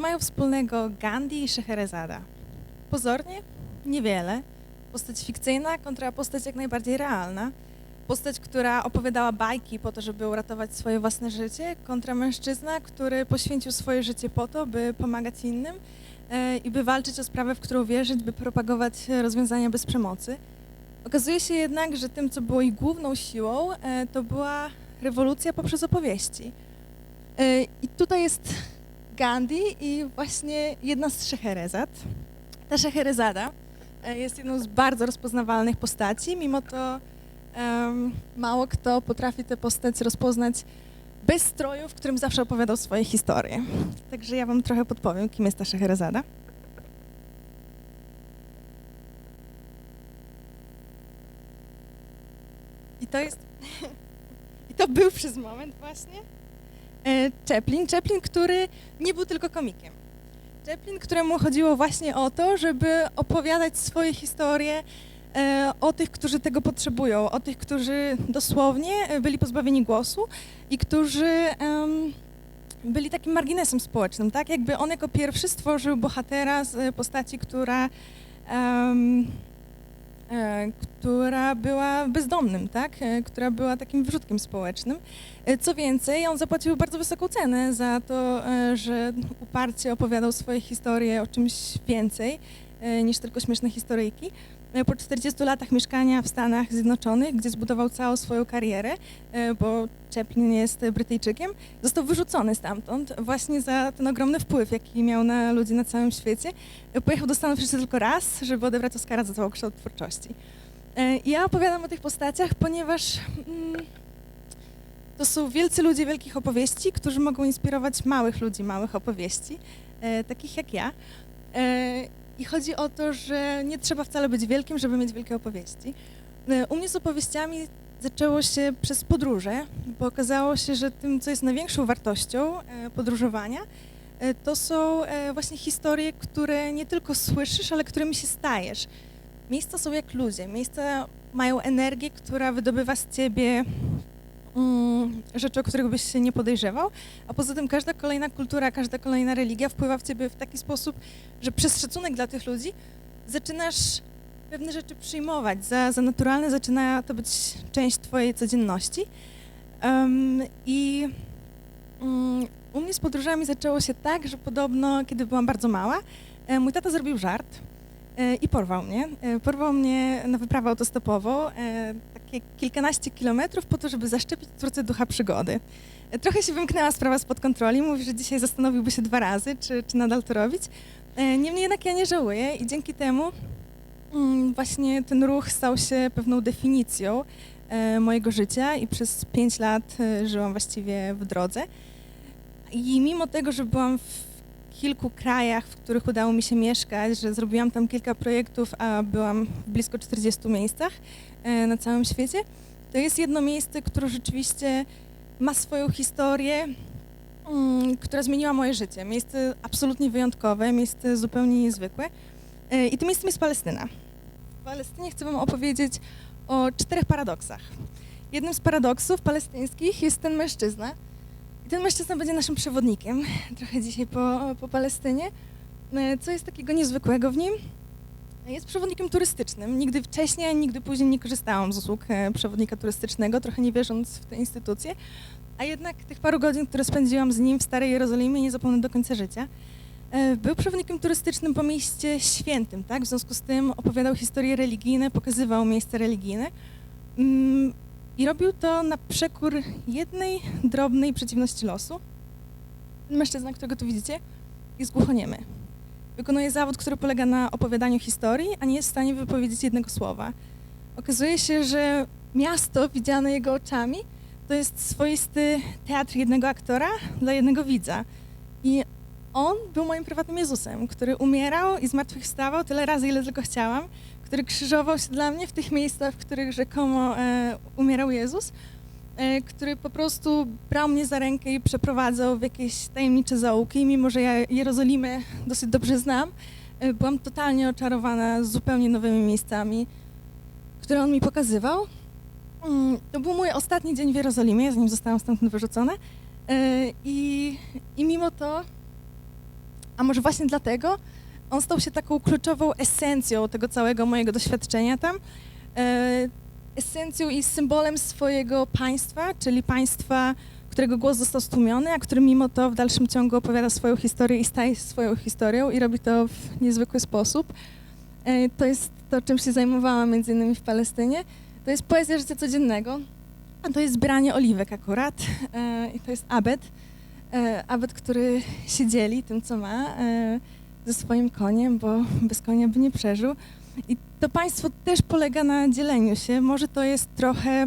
Co mają wspólnego Gandhi i Scheherazada? Pozornie niewiele. Postać fikcyjna kontra postać jak najbardziej realna. Postać, która opowiadała bajki po to, żeby uratować swoje własne życie, kontra mężczyzna, który poświęcił swoje życie po to, by pomagać innym i by walczyć o sprawę, w którą wierzyć, by propagować rozwiązania bez przemocy. Okazuje się jednak, że tym, co było ich główną siłą, to była rewolucja poprzez opowieści. I tutaj jest Gandhi i właśnie jedna z Scheherazad. Ta Scheherazada jest jedną z bardzo rozpoznawalnych postaci, mimo to mało kto potrafi tę postać rozpoznać bez stroju, w którym zawsze opowiadał swoje historie. Także ja wam trochę podpowiem, kim jest ta Scheherazada. I to był przez moment właśnie Chaplin, który nie był tylko komikiem. Chaplin, któremu chodziło właśnie o to, żeby opowiadać swoje historie o tych, którzy tego potrzebują, o tych, którzy dosłownie byli pozbawieni głosu i którzy byli takim marginesem społecznym, tak? Jakby on jako pierwszy stworzył bohatera z postaci, która była bezdomnym, tak? Która była takim wyrzutkiem społecznym. Co więcej, on zapłacił bardzo wysoką cenę za to, że uparcie opowiadał swoje historie o czymś więcej niż tylko śmieszne historyjki. Po 40 latach mieszkania w Stanach Zjednoczonych, gdzie zbudował całą swoją karierę, bo Chaplin jest Brytyjczykiem, został wyrzucony stamtąd właśnie za ten ogromny wpływ, jaki miał na ludzi na całym świecie. Pojechał do Stanów jeszcze tylko raz, żeby odebrać Oscara za całokształt twórczości. Ja opowiadam o tych postaciach, ponieważ to są wielcy ludzie wielkich opowieści, którzy mogą inspirować małych ludzi małych opowieści, takich jak ja. I chodzi o to, że nie trzeba wcale być wielkim, żeby mieć wielkie opowieści. U mnie z opowieściami zaczęło się przez podróże, bo okazało się, że tym, co jest największą wartością podróżowania, to są właśnie historie, które nie tylko słyszysz, ale którymi się stajesz. Miejsca są jak ludzie, miejsca mają energię, która wydobywa z ciebie rzeczy, o których byś się nie podejrzewał, a poza tym każda kolejna kultura, każda kolejna religia wpływa w ciebie w taki sposób, że przez szacunek dla tych ludzi zaczynasz pewne rzeczy przyjmować za naturalne, zaczyna to być część twojej codzienności. U mnie z podróżami zaczęło się tak, że podobno, kiedy byłam bardzo mała, mój tata zrobił żart i porwał mnie. Porwał mnie na wyprawę autostopową, takie kilkanaście kilometrów po to, żeby zaszczepić córce ducha przygody. Trochę się wymknęła sprawa spod kontroli, mówi, że dzisiaj zastanowiłby się 2 razy, czy nadal to robić. Niemniej jednak ja nie żałuję i dzięki temu właśnie ten ruch stał się pewną definicją mojego życia i przez 5 lat żyłam właściwie w drodze. I mimo tego, że byłam w kilku krajach, w których udało mi się mieszkać, że zrobiłam tam kilka projektów, a byłam w blisko 40 miejscach na całym świecie, to jest jedno miejsce, które rzeczywiście ma swoją historię, która zmieniła moje życie. Miejsce absolutnie wyjątkowe, miejsce zupełnie niezwykłe i tym miejscem jest Palestyna. W Palestynie chcę wam opowiedzieć o 4 paradoksach. Jednym z paradoksów palestyńskich jest ten mężczyzna. I ten mężczyzna będzie naszym przewodnikiem trochę dzisiaj po Palestynie. Co jest takiego niezwykłego w nim? Jest przewodnikiem turystycznym. Nigdy wcześniej, ani nigdy później nie korzystałam z usług przewodnika turystycznego, trochę nie wierząc w tę instytucję. A jednak tych paru godzin, które spędziłam z nim w Starej Jerozolimie, nie zapomnę do końca życia. Był przewodnikiem turystycznym po mieście świętym, tak? W związku z tym opowiadał historie religijne, pokazywał miejsca religijne. I robił to na przekór jednej drobnej przeciwności losu. Ten mężczyzna, którego tu widzicie, jest głuchoniemy. Wykonuje zawód, który polega na opowiadaniu historii, a nie jest w stanie wypowiedzieć jednego słowa. Okazuje się, że miasto widziane jego oczami to jest swoisty teatr jednego aktora dla jednego widza. I on był moim prywatnym Jezusem, który umierał i zmartwychwstawał tyle razy, ile tylko chciałam, który krzyżował się dla mnie w tych miejscach, w których rzekomo umierał Jezus, który po prostu brał mnie za rękę i przeprowadzał w jakieś tajemnicze zaułki. Mimo że ja Jerozolimę dosyć dobrze znam, byłam totalnie oczarowana zupełnie nowymi miejscami, które on mi pokazywał. To był mój ostatni dzień w Jerozolimie, zanim zostałam stamtąd wyrzucona. I mimo to A może właśnie dlatego on stał się taką kluczową esencją tego całego mojego doświadczenia tam, esencją i symbolem swojego państwa, czyli państwa, którego głos został stłumiony, a który mimo to w dalszym ciągu opowiada swoją historię i staje się swoją historią i robi to w niezwykły sposób. To jest to, czym się zajmowałam między innymi w Palestynie. To jest poezja życia codziennego, a to jest zbieranie oliwek akurat. I to jest Abed. Abed, który się dzieli tym, co ma, ze swoim koniem, bo bez konia by nie przeżył. I to państwo też polega na dzieleniu się. Może to jest trochę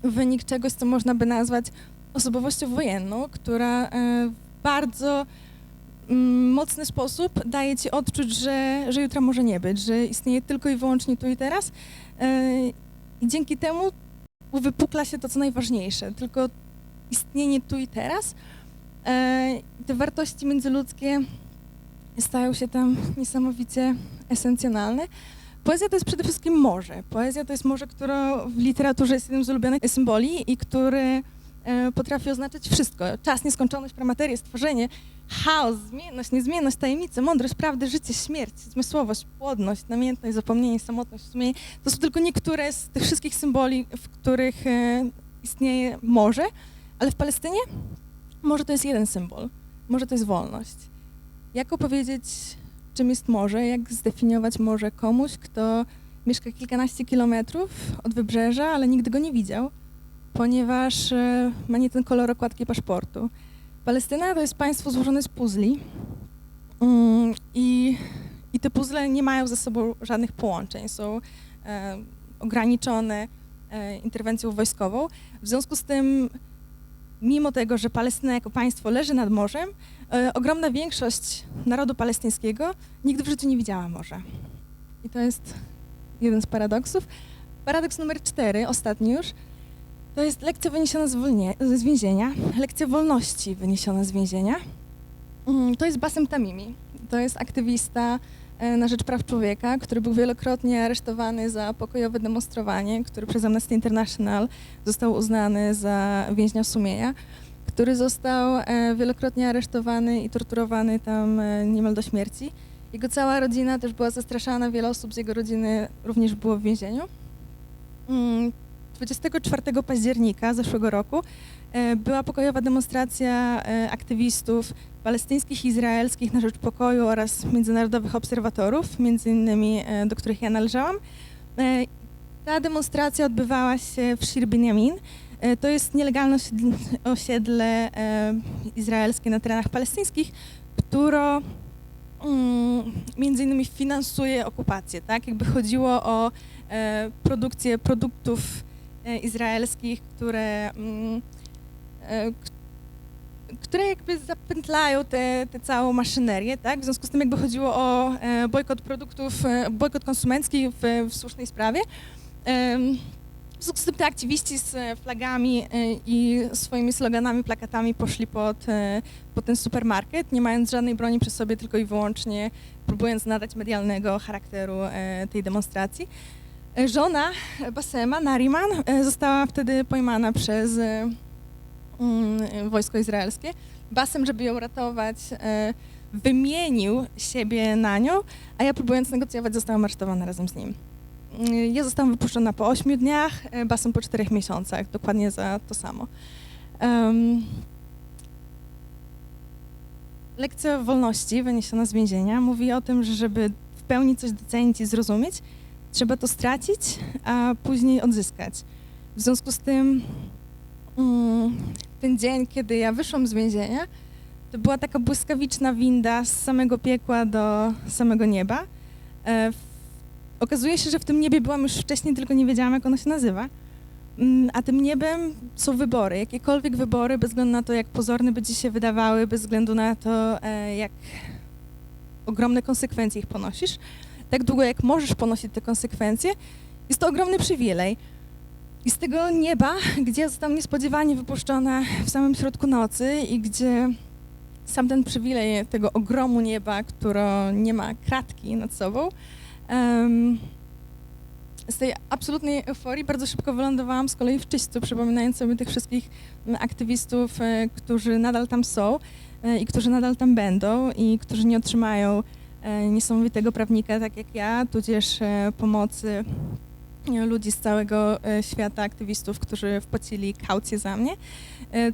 wynik czegoś, co można by nazwać osobowością wojenną, która w bardzo mocny sposób daje ci odczuć, że jutra może nie być, że istnieje tylko i wyłącznie tu i teraz. I dzięki temu uwypukla się to, co najważniejsze, tylko istnienie tu i teraz. Te wartości międzyludzkie stają się tam niesamowicie esencjonalne. Poezja to jest przede wszystkim morze. Poezja to jest morze, które w literaturze jest jednym z ulubionych symboli i który potrafi oznaczać wszystko. Czas, nieskończoność, pramaterię, stworzenie, chaos, zmienność, niezmienność, tajemnicę, mądrość, prawdę, życie, śmierć, zmysłowość, płodność, namiętność, zapomnienie, samotność, sumienie. To są tylko niektóre z tych wszystkich symboli, w których istnieje morze, ale w Palestynie morze to jest jeden symbol. Morze to jest wolność. Jak opowiedzieć, czym jest morze, jak zdefiniować morze komuś, kto mieszka kilkanaście kilometrów od wybrzeża, ale nigdy go nie widział, ponieważ ma nie ten kolor okładki paszportu. Palestyna to jest państwo złożone z puzli i te puzzle nie mają ze sobą żadnych połączeń, są ograniczone interwencją wojskową. W związku z tym, mimo tego, że Palestyna jako państwo leży nad morzem, ogromna większość narodu palestyńskiego nigdy w życiu nie widziała morza. I to jest jeden z paradoksów. Paradoks numer 4, ostatni już, to jest lekcja wyniesiona z więzienia, lekcja wolności wyniesiona z więzienia. To jest Bassem Tamimi, to jest aktywista na rzecz praw człowieka, który był wielokrotnie aresztowany za pokojowe demonstrowanie, który przez Amnesty International został uznany za więźnia sumienia, który został wielokrotnie aresztowany i torturowany tam niemal do śmierci. Jego cała rodzina też była zastraszana, wiele osób z jego rodziny również było w więzieniu. 24 października zeszłego roku była pokojowa demonstracja aktywistów palestyńskich i izraelskich na rzecz pokoju oraz międzynarodowych obserwatorów, między innymi do których ja należałam. Ta demonstracja odbywała się w Shir Binyamin. To jest nielegalne osiedle izraelskie na terenach palestyńskich, które między innymi finansuje okupację, tak? Jakby chodziło o produkcję produktów izraelskich, które jakby zapętlają tę całą maszynerię, tak? W związku z tym jakby chodziło o bojkot produktów, bojkot konsumencki w słusznej sprawie. W związku z tym te aktywiści z flagami i swoimi sloganami, plakatami poszli pod ten supermarket, nie mając żadnej broni przy sobie, tylko i wyłącznie próbując nadać medialnego charakteru tej demonstracji. Żona Bassema, Nariman, została wtedy pojmana przez wojsko izraelskie. Bassem, żeby ją ratować, wymienił siebie na nią, a ja próbując negocjować zostałam aresztowana razem z nim. Ja zostałam wypuszczona po 8 dniach, Bassem po 4 miesiącach, dokładnie za to samo. Lekcja wolności wyniesiona z więzienia mówi o tym, że żeby w pełni coś docenić i zrozumieć, trzeba to stracić, a później odzyskać. W związku z tym ten dzień, kiedy ja wyszłam z więzienia, to była taka błyskawiczna winda z samego piekła do samego nieba. Okazuje się, że w tym niebie byłam już wcześniej, tylko nie wiedziałam, jak ono się nazywa. A tym niebem są wybory, jakiekolwiek wybory, bez względu na to, jak pozorne by ci się wydawały, bez względu na to, jak ogromne konsekwencje ich ponosisz. Tak długo, jak możesz ponosić te konsekwencje, jest to ogromny przywilej. I z tego nieba, gdzie zostałam niespodziewanie wypuszczona w samym środku nocy i gdzie sam ten przywilej tego ogromu nieba, które nie ma kratki nad sobą, z tej absolutnej euforii bardzo szybko wylądowałam z kolei w czyśćcu, przypominając sobie tych wszystkich aktywistów, którzy nadal tam są i którzy nadal tam będą i którzy nie otrzymają niesamowitego prawnika, tak jak ja, tudzież pomocy ludzi z całego świata, aktywistów, którzy wpłacili kaucję za mnie,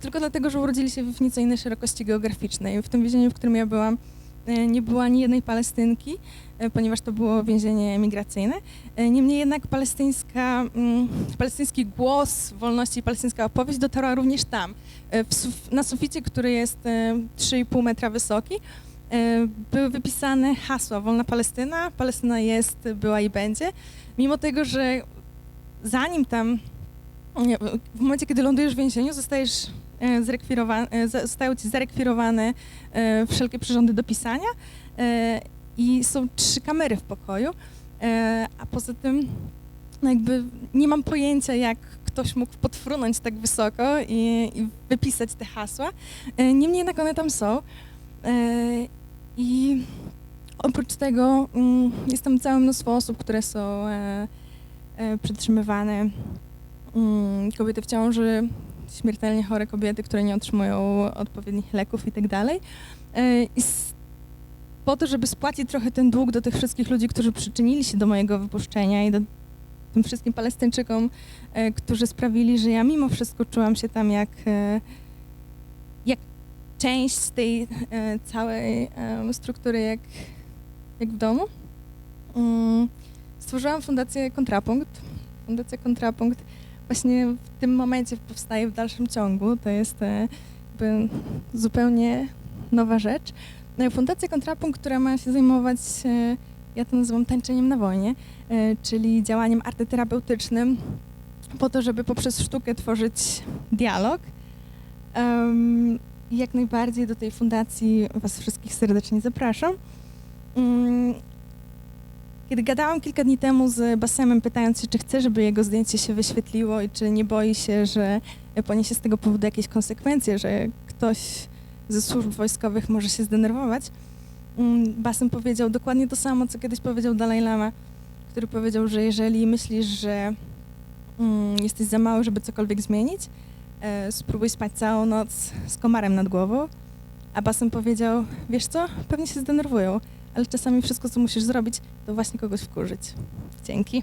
tylko dlatego, że urodzili się w nieco innej szerokości geograficznej. W tym więzieniu, w którym ja byłam, nie było ani jednej Palestynki, ponieważ to było więzienie emigracyjne. Niemniej jednak palestyński głos wolności i palestyńska opowieść dotarła również tam. Na suficie, który jest 3,5 metra wysoki, były wypisane hasła: wolna Palestyna, Palestyna jest, była i będzie. Mimo tego, że zanim tam, w momencie, kiedy lądujesz w więzieniu, zostają ci zarekwirowane wszelkie przyrządy do pisania i są 3 kamery w pokoju, a poza tym jakby nie mam pojęcia, jak ktoś mógł podfrunąć tak wysoko i wypisać te hasła. Niemniej jednak one tam są. I oprócz tego jest tam całe mnóstwo osób, które są przetrzymywane, kobiety w ciąży, śmiertelnie chore kobiety, które nie otrzymują odpowiednich leków i tak dalej. I po to, żeby spłacić trochę ten dług do tych wszystkich ludzi, którzy przyczynili się do mojego wypuszczenia i do tym wszystkim Palestyńczykom, którzy sprawili, że ja mimo wszystko czułam się tam jak część tej całej struktury, jak w domu. Stworzyłam Fundację Kontrapunkt. Fundacja Kontrapunkt właśnie w tym momencie powstaje w dalszym ciągu. To jest jakby zupełnie nowa rzecz. Fundacja Kontrapunkt, która ma się zajmować, ja to nazywam tańczeniem na wojnie, czyli działaniem arteterapeutycznym po to, żeby poprzez sztukę tworzyć dialog. Jak najbardziej do tej fundacji was wszystkich serdecznie zapraszam. Kiedy gadałam kilka dni temu z Basemem, pytając się, czy chce, żeby jego zdjęcie się wyświetliło i czy nie boi się, że poniesie z tego powodu jakieś konsekwencje, że ktoś ze służb wojskowych może się zdenerwować, Basem powiedział dokładnie to samo, co kiedyś powiedział Dalaj Lama, który powiedział, że jeżeli myślisz, że jesteś za mały, żeby cokolwiek zmienić, spróbuj spać całą noc z komarem nad głową. A Basem powiedział: wiesz co, pewnie się zdenerwują, ale czasami wszystko, co musisz zrobić, to właśnie kogoś wkurzyć. Dzięki.